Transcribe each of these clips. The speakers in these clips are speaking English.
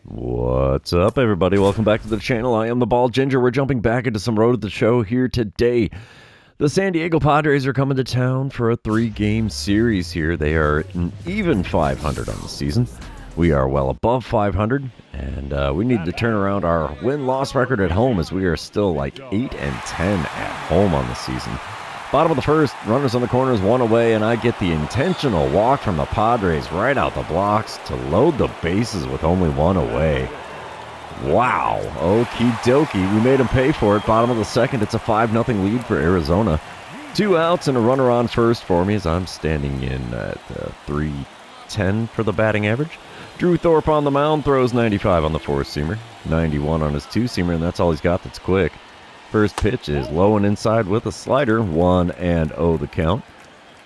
What's up, everybody? Welcome back to the channel. I am the Bald Ginger. We're jumping back into some Road to the Show here today. The San Diego Padres are coming to town for a 3-game series here. They are an even 500 on the season. We are well above 500, and we need to turn around our win-loss record at home as we are still like 8-10 at home on the season. Bottom of the first, runners on the corners, one away, and I get the intentional walk from the Padres right out the blocks to load the bases with only one away. Wow, okie dokie, we made them pay for it. Bottom of the second, it's a 5-0 lead for Arizona. 2 outs and a runner on first for me as I'm standing in at 310 for the batting average. Drew Thorpe on the mound, throws 95 on the 4-seamer, 91 on his 2-seamer, and that's all he's got that's quick. First pitch is low and inside with a slider, 1-0 the count.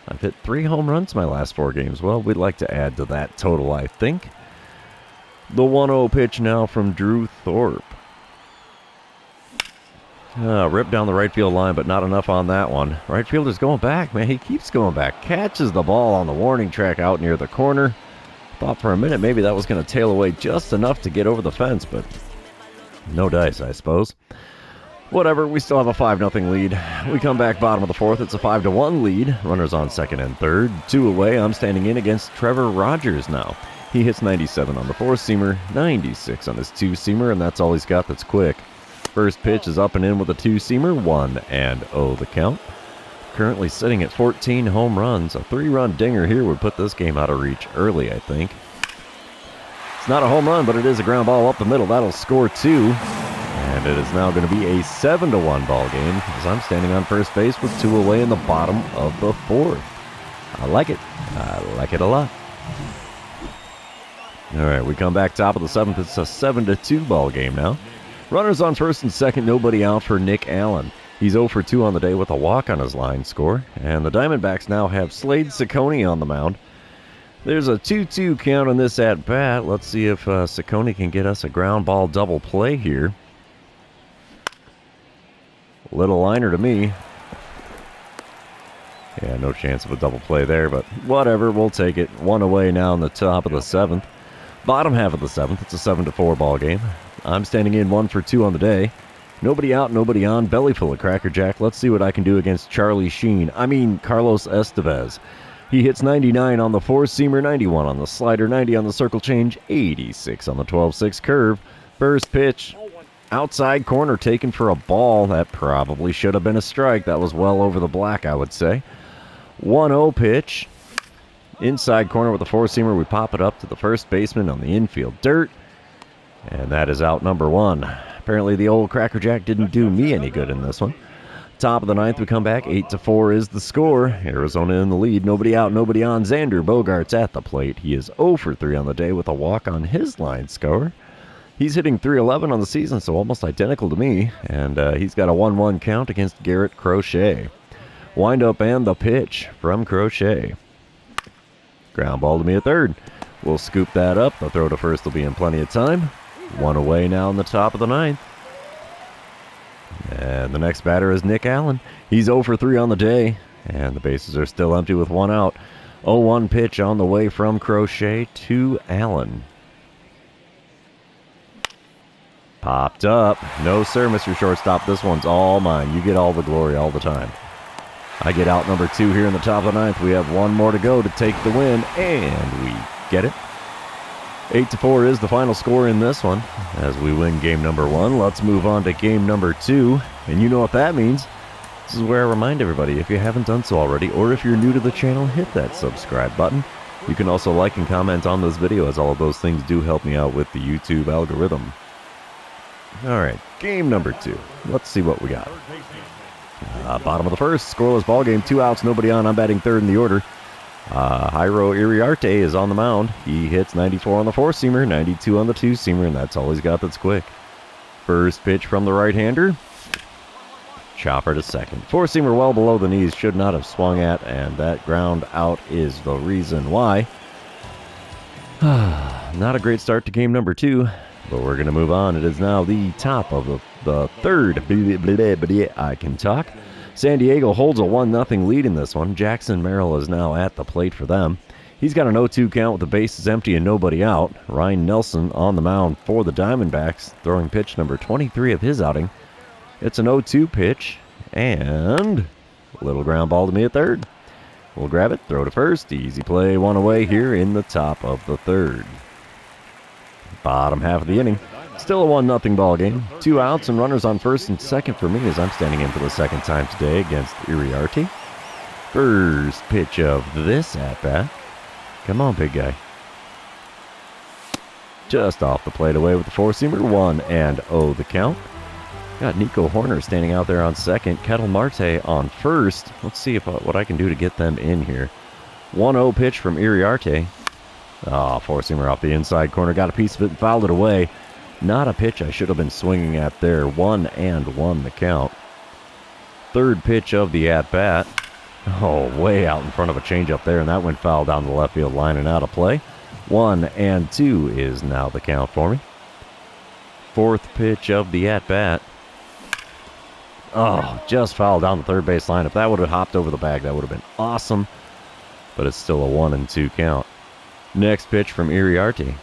I've hit 3 home runs my last 4 games. Well, we'd like to add to that total, I think. The 1-0 pitch now from Drew Thorpe. Ripped down the right field line, but not enough on that one. Right fielder's going back, man. He keeps going back. Catches the ball on the warning track out near the corner. Thought for a minute maybe that was going to tail away just enough to get over the fence, but no dice, I suppose. Whatever, we still have a 5-0 lead. We come back bottom of the fourth. It's a 5-1 lead. Runners on second and third. 2 away. I'm standing in against Trevor Rogers now. He hits 97 on the 4-seamer, 96 on his 2-seamer, and that's all he's got that's quick. First pitch is up and in with a 2-seamer, 1-0 the count. Currently sitting at 14 home runs. A 3-run dinger here would put this game out of reach early, I think. It's not a home run, but it is a ground ball up the middle. That'll score 2. And it is now going to be a 7-1 ball game as I'm standing on first base with 2 away in the bottom of the fourth. I like it. I like it a lot. All right, we come back top of the seventh. It's a 7-2 ball game now. Runners on first and second, nobody out for Nick Allen. He's 0 for 2 on the day with a walk on his line score. And the Diamondbacks now have Slade Ciccone on the mound. There's a 2-2 count on this at-bat. Let's see if Ciccone can get us a ground ball double play here. Little liner to me. Yeah, no chance of a double play there, but whatever, we'll take it. 1 away now in the top of the seventh. Bottom half of the seventh, it's a 7-4 ball game. I'm standing in 1 for 2 on the day. Nobody out, nobody on, belly full of Cracker Jack. Let's see what I can do against Carlos Estevez. He hits 99 on the 4-seamer, 91 on the slider, 90 on the circle change, 86 on the 12-6 curve. First pitch. Outside corner taken for a ball. That probably should have been a strike. That was well over the black, I would say. 1-0 pitch. Inside corner with the 4-seamer. We pop it up to the first baseman on the infield dirt. And that is out number 1. Apparently the old Cracker Jack didn't do me any good in this one. Top of the ninth, we come back. 8-4 is the score. Arizona in the lead. Nobody out, nobody on. Xander Bogaerts at the plate. He is 0 for 3 on the day with a walk on his line score. He's hitting .311 on the season, so almost identical to me, and he's got a 1-1 count against Garrett Crochet. Wind-up and the pitch from Crochet. Ground ball to me at third. We'll scoop that up. The throw to first will be in plenty of time. 1 away now in the top of the ninth. And the next batter is Nick Allen. He's 0 for 3 on the day, and the bases are still empty with 1 out. 0-1 pitch on the way from Crochet to Allen. Popped up. No, sir, Mr. Shortstop. This one's all mine. You get all the glory all the time. I get out number 2 here in the top of the ninth. We have 1 more to go to take the win, and we get it. 8-4 is the final score in this one as we win game number 1. Let's move on to game number 2, and you know what that means. This is where I remind everybody, if you haven't done so already, or if you're new to the channel, hit that subscribe button. You can also like and comment on this video, as all of those things do help me out with the YouTube algorithm. Alright, game number 2. Let's see what we got. Bottom of the first, scoreless ball game, 2 outs, nobody on. I'm batting third in the order. Jairo Iriarte is on the mound. He hits 94 on the 4-seamer, 92 on the 2-seamer, and that's all he's got that's quick. First pitch from the right-hander. Chopper to second. 4-seamer well below the knees, should not have swung at, and that ground out is the reason why. Not a great start to game number 2. But we're going to move on. It is now the top of the third. I can talk. San Diego holds a 1-0 lead in this one. Jackson Merrill is now at the plate for them. He's got an 0-2 count with the bases empty and nobody out. Ryan Nelson on the mound for the Diamondbacks, throwing pitch number 23 of his outing. It's an 0-2 pitch, and a little ground ball to me at third. We'll grab it, throw to first. Easy play, one away here in the top of the third. Bottom half of the inning. Still a 1-0 ball game. 2 outs and runners on first and second for me as I'm standing in for the second time today against Iriarte. First pitch of this at-bat. Come on, big guy. Just off the plate away with the four-seamer. 1-0 the count. Got Nico Horner standing out there on second. Kettle Marte on first. Let's see what I can do to get them in here. 1-0 pitch from Iriarte. Four-seamer off the inside corner. Got a piece of it and fouled it away. Not a pitch I should have been swinging at there. 1-1 the count. Third pitch of the at-bat. Way out in front of a changeup there, and that went foul down the left field line and out of play. 1-2 is now the count for me. Fourth pitch of the at-bat. Just fouled down the third base line. If that would have hopped over the bag, that would have been awesome. But it's still a 1-2 count. Next pitch from Iriarte.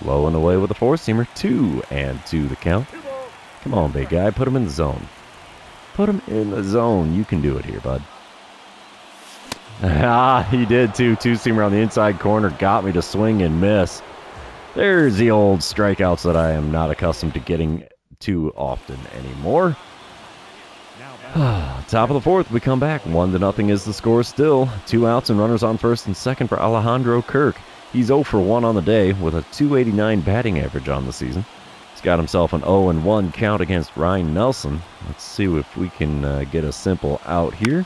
Low and away with a four-seamer. 2-2 the count. Come on, big guy. Put him in the zone. Put him in the zone. You can do it here, bud. He did too. Two-seamer on the inside corner. Got me to swing and miss. There's the old strikeouts that I am not accustomed to getting too often anymore. Top of the fourth, we come back. 1-0 is the score still. 2 outs and runners on first and second for Alejandro Kirk. He's 0 for 1 on the day with a .289 batting average on the season. He's got himself an 0-1 count against Ryan Nelson. Let's see if we can get a simple out here.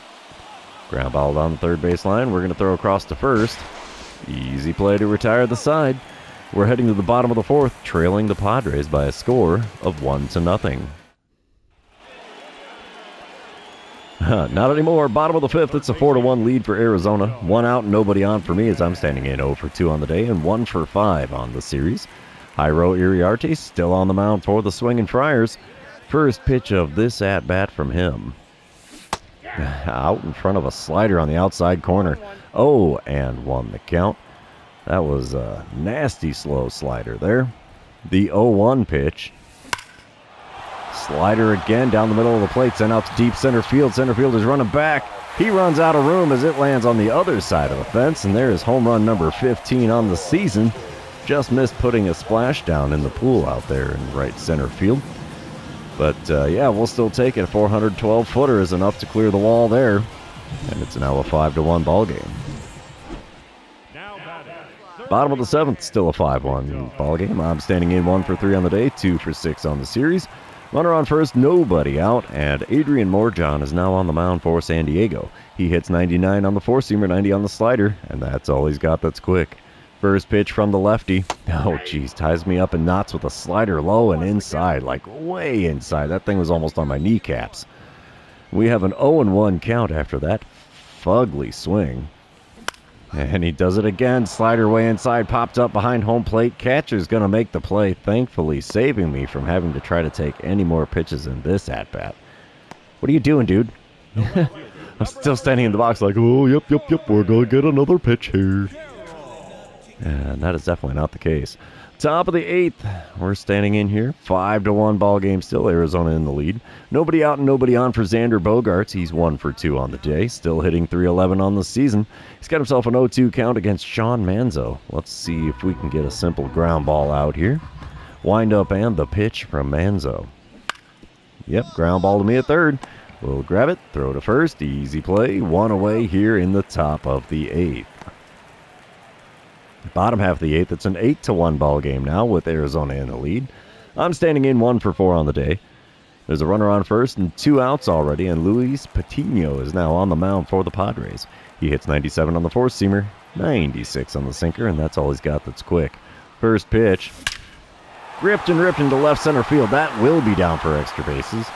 Ground ball down the third base line. We're going to throw across to first. Easy play to retire the side. We're heading to the bottom of the fourth, trailing the Padres by a score of 1-0. Not anymore. Bottom of the fifth, it's a 4-1 lead for Arizona. 1 out, nobody on for me as I'm standing in 0 for 2 on the day and 1 for 5 on the series. Jairo Iriarte still on the mound for the Swinging Friars. First pitch of this at-bat from him. Out in front of a slider on the outside corner. 0-1 the count. That was a nasty slow slider there. The 0-1 pitch. Slider again down the middle of the plate. Sent out to deep center field. Center fielder's running back. He runs out of room as it lands on the other side of the fence. And there is home run number 15 on the season. Just missed putting a splash down in the pool out there in right center field. But, yeah, we'll still take it. A 412-footer is enough to clear the wall there. And it's now a 5-1 ball game. Bottom of the seventh, still a 5-1 ball game. I'm standing in 1 for 3 on the day, 2 for 6 on the series. Runner on first, nobody out, and Adrian Morejon is now on the mound for San Diego. He hits 99 on the four-seamer, 90 on the slider, and that's all he's got that's quick. First pitch from the lefty. Ties me up in knots with a slider low and inside, like way inside. That thing was almost on my kneecaps. We have an 0-1 count after that fugly swing. And he does it again. Slider way inside, popped up behind home plate. Catcher's going to make the play, thankfully saving me from having to try to take any more pitches in this at-bat. What are you doing, dude? I'm still standing in the box like, yep, we're going to get another pitch here. And that is definitely not the case. Top of the eighth, we're standing in here. 5-1 ball game still, Arizona in the lead. Nobody out and nobody on for Xander Bogaerts. He's 1 for 2 on the day, still hitting .311 on the season. He's got himself an 0-2 count against Sean Manzo. Let's see if we can get a simple ground ball out here. Wind up and the pitch from Manzo. Yep, ground ball to me at third. We'll grab it, throw to first, easy play. 1 away here in the top of the eighth. Bottom half of the eighth, it's an 8-1 ball game now with Arizona in the lead. I'm standing in 1 for 4 on the day. There's a runner on first and 2 outs already, and Luis Patino is now on the mound for the Padres. He hits 97 on the four-seamer, 96 on the sinker, and that's all he's got that's quick. First pitch, ripped into left center field. That will be down for extra bases.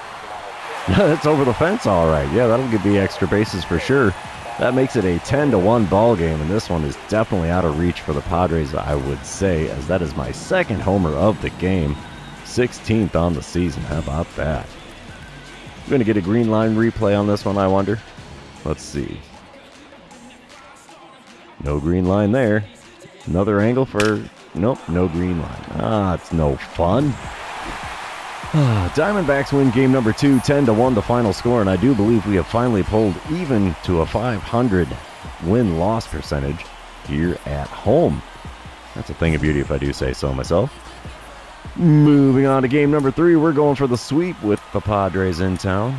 That's over the fence all right. Yeah, that'll give the extra bases for sure. That makes it a 10-1 ball game, and this one is definitely out of reach for the Padres, I would say, as that is my second homer of the game. 16th on the season. How about that? I'm going to get a green line replay on this one, I wonder. Let's see. No green line there. Another angle for... Nope, no green line. It's no fun. Diamondbacks win game number 2, 10-1 the final score, and I do believe we have finally pulled even to a 500 win-loss percentage here at home. That's a thing of beauty if I do say so myself. Moving on to game number 3, we're going for the sweep with the Padres in town.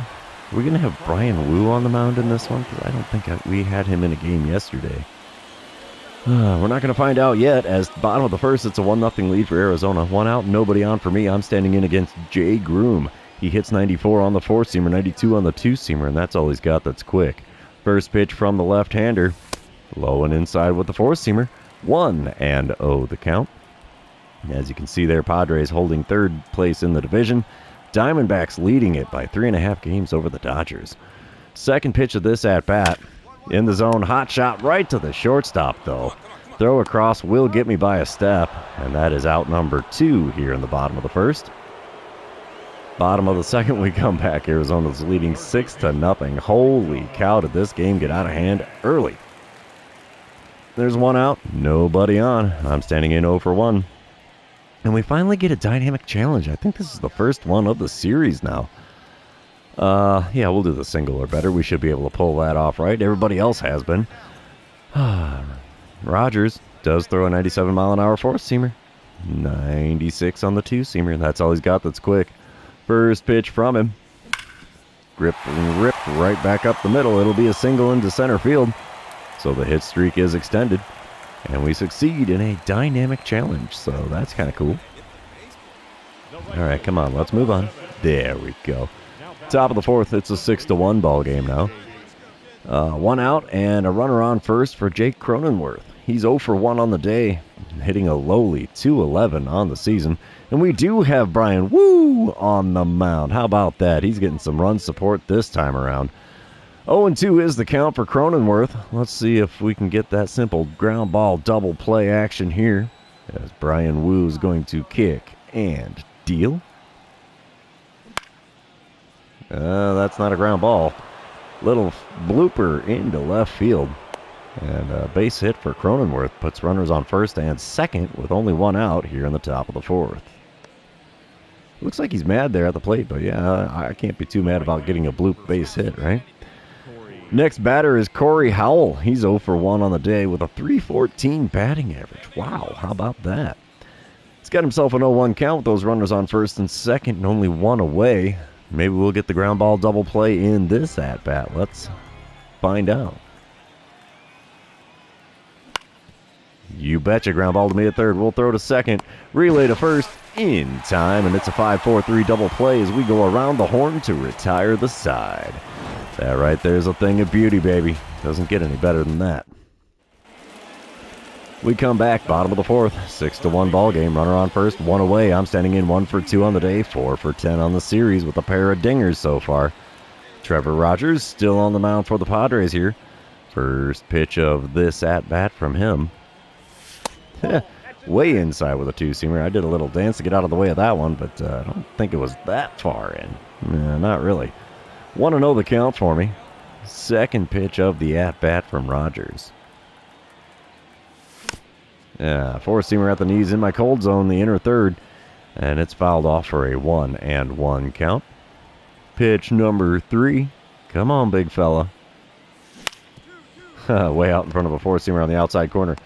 We're going to have Brian Wu on the mound in this one, because I don't think we had him in a game yesterday. We're not going to find out yet, as bottom of the first, it's a 1-0 lead for Arizona. 1 out, nobody on for me. I'm standing in against Jay Groom. He hits 94 on the 4-seamer, 92 on the 2-seamer, and that's all he's got that's quick. First pitch from the left-hander. Low and inside with the 4-seamer. 1-0 the count. As you can see there, Padres holding third place in the division. Diamondbacks leading it by 3.5 games over the Dodgers. Second pitch of this at-bat. In the zone, hot shot right to the shortstop, though. Throw across will get me by a step, and that is out number 2 here in the bottom of the first. Bottom of the second, we come back. Arizona's leading 6-0. Holy cow, did this game get out of hand early. There's 1 out, nobody on. I'm standing in 0 for 1. And we finally get a dynamic challenge. I think this is the first one of the series now. Yeah, we'll do the single or better. We should be able to pull that off, right? Everybody else has been. Rogers does throw a 97-mile-an-hour 4-seamer. 96 on the 2-seamer. That's all he's got that's quick. First pitch from him. Gripped and ripped right back up the middle. It'll be a single into center field. So the hit streak is extended. And we succeed in a dynamic challenge, so that's kind of cool. All right, come on, let's move on. There we go. Top of the fourth, it's a 6-1 ball game now. 1 out and a runner on first for Jake Cronenworth. He's 0 for 1 on the day, hitting a lowly 211 on the season. And we do have Brian Wu on the mound. How about that? He's getting some run support this time around. 0-2 is the count for Cronenworth. Let's see if we can get that simple ground ball double play action here, as Brian Wu is going to kick and deal. That's not a ground ball. Little blooper into left field. And a base hit for Cronenworth puts runners on first and second with only 1 out here in the top of the fourth. Looks like he's mad there at the plate, but yeah, I can't be too mad about getting a bloop base hit, right? Next batter is Corey Howell. He's 0 for 1 on the day with a .314 batting average. Wow, how about that? He's got himself an 0-1 count with those runners on first and second and only 1 away. Maybe we'll get the ground ball double play in this at-bat. Let's find out. You betcha, ground ball to me at third. We'll throw to second. Relay to first in time, and it's a 5-4-3 double play as we go around the horn to retire the side. That right there's a thing of beauty, baby. Doesn't get any better than that. We come back, bottom of the fourth, 6-1 ball game. Runner on first, 1 away. I'm standing in 1 for 2 on the day, 4 for 10 on the series with a pair of dingers so far. Trevor Rogers still on the mound for the Padres here. First pitch of this at-bat from him. Way inside with a 2-seamer. I did a little dance to get out of the way of that one, but I don't think it was that far in. Not really. 1-0 the count for me. Second pitch of the at-bat from Rogers. 4-seamer at the knees in my cold zone, the inner third, and it's fouled off for a 1-1 count. Pitch number 3. Come on, big fella. Way out in front of a 4-seamer on the outside corner.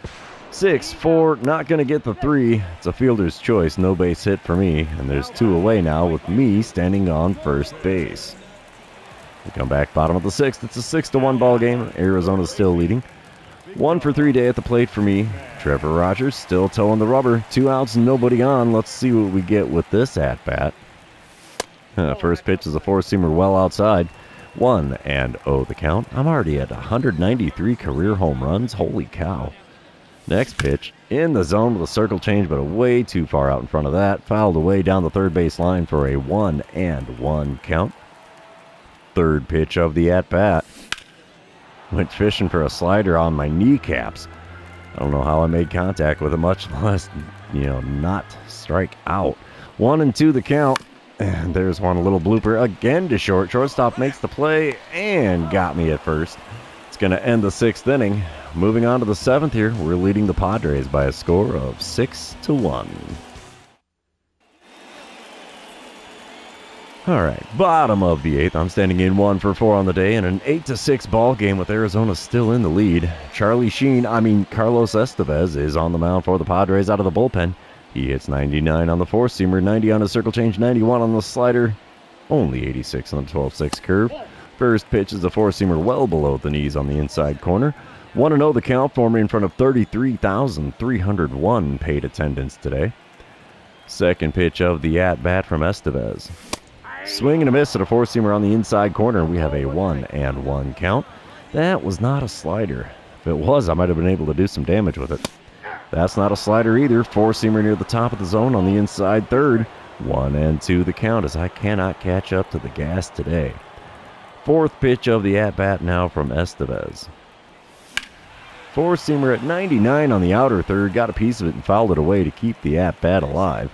6-4, not going to get the 3. It's a fielder's choice, no base hit for me, and there's 2 away now with me standing on first base. We come back, bottom of the 6th. It's a 6-1 ball game. Arizona's still leading. 1 for 3 day at the plate for me. Trevor Rogers still toeing the rubber. 2 outs and nobody on. Let's see what we get with this at-bat. First pitch is a 4-seamer well outside. 1-0 the count. I'm already at 193 career home runs. Holy cow. Next pitch in the zone with a circle change, but way too far out in front of that. Fouled away down the third base line for a 1-1 count. Third pitch of the at-bat. Went fishing for a slider on my kneecaps. I don't know how I made contact with it, much less, not strike out. 1-2 the count. And there's one, a little blooper again to short. Shortstop makes the play and got me at first. It's going to end the 6th inning. Moving on to the 7th here, we're leading the Padres by a score of 6-1. All right, bottom of the 8th. I'm standing in 1-for-4 on the day in an 8-6 ball game with Arizona still in the lead. Carlos Estevez is on the mound for the Padres out of the bullpen. He hits 99 on the 4-seamer, 90 on the circle change, 91 on the slider, only 86 on the 12-6 curve. First pitch is a 4-seamer well below the knees on the inside corner. 1-0 the count for me in front of 33,301 paid attendance today. Second pitch of the at-bat from Estevez. Swing and a miss at a 4-seamer on the inside corner. We have a 1-1 count. That was not a slider. If it was, I might have been able to do some damage with it. That's not a slider either. 4-seamer near the top of the zone on the inside third. 1-2 the count as I cannot catch up to the gas today. Fourth pitch of the at-bat now from Estevez. 4-seamer at 99 on the outer third. Got a piece of it and fouled it away to keep the at-bat alive.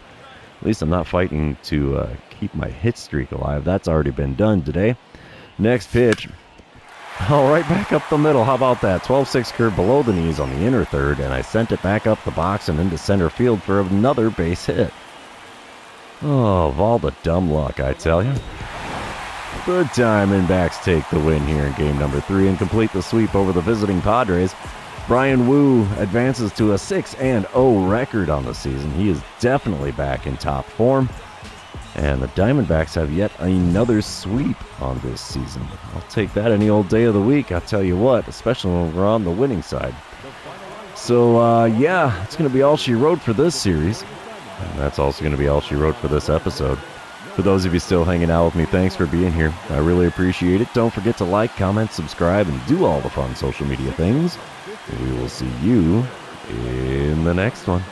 At least I'm not fighting to keep my hit streak alive. That's already been done today. Next pitch. All right, back up the middle. How about that? 12-6 curve below the knees on the inner third, and I sent it back up the box and into center field for another base hit. Oh, of all the dumb luck, I tell you. The Diamondbacks take the win here in game number 3 and complete the sweep over the visiting Padres. Brian Wu advances to a 6-0 record on the season. He is definitely back in top form. And the Diamondbacks have yet another sweep on this season. I'll take that any old day of the week, I'll tell you what, especially when we're on the winning side. So, yeah, it's going to be all she wrote for this series. And that's also going to be all she wrote for this episode. For those of you still hanging out with me, thanks for being here. I really appreciate it. Don't forget to like, comment, subscribe, and do all the fun social media things. We will see you in the next one.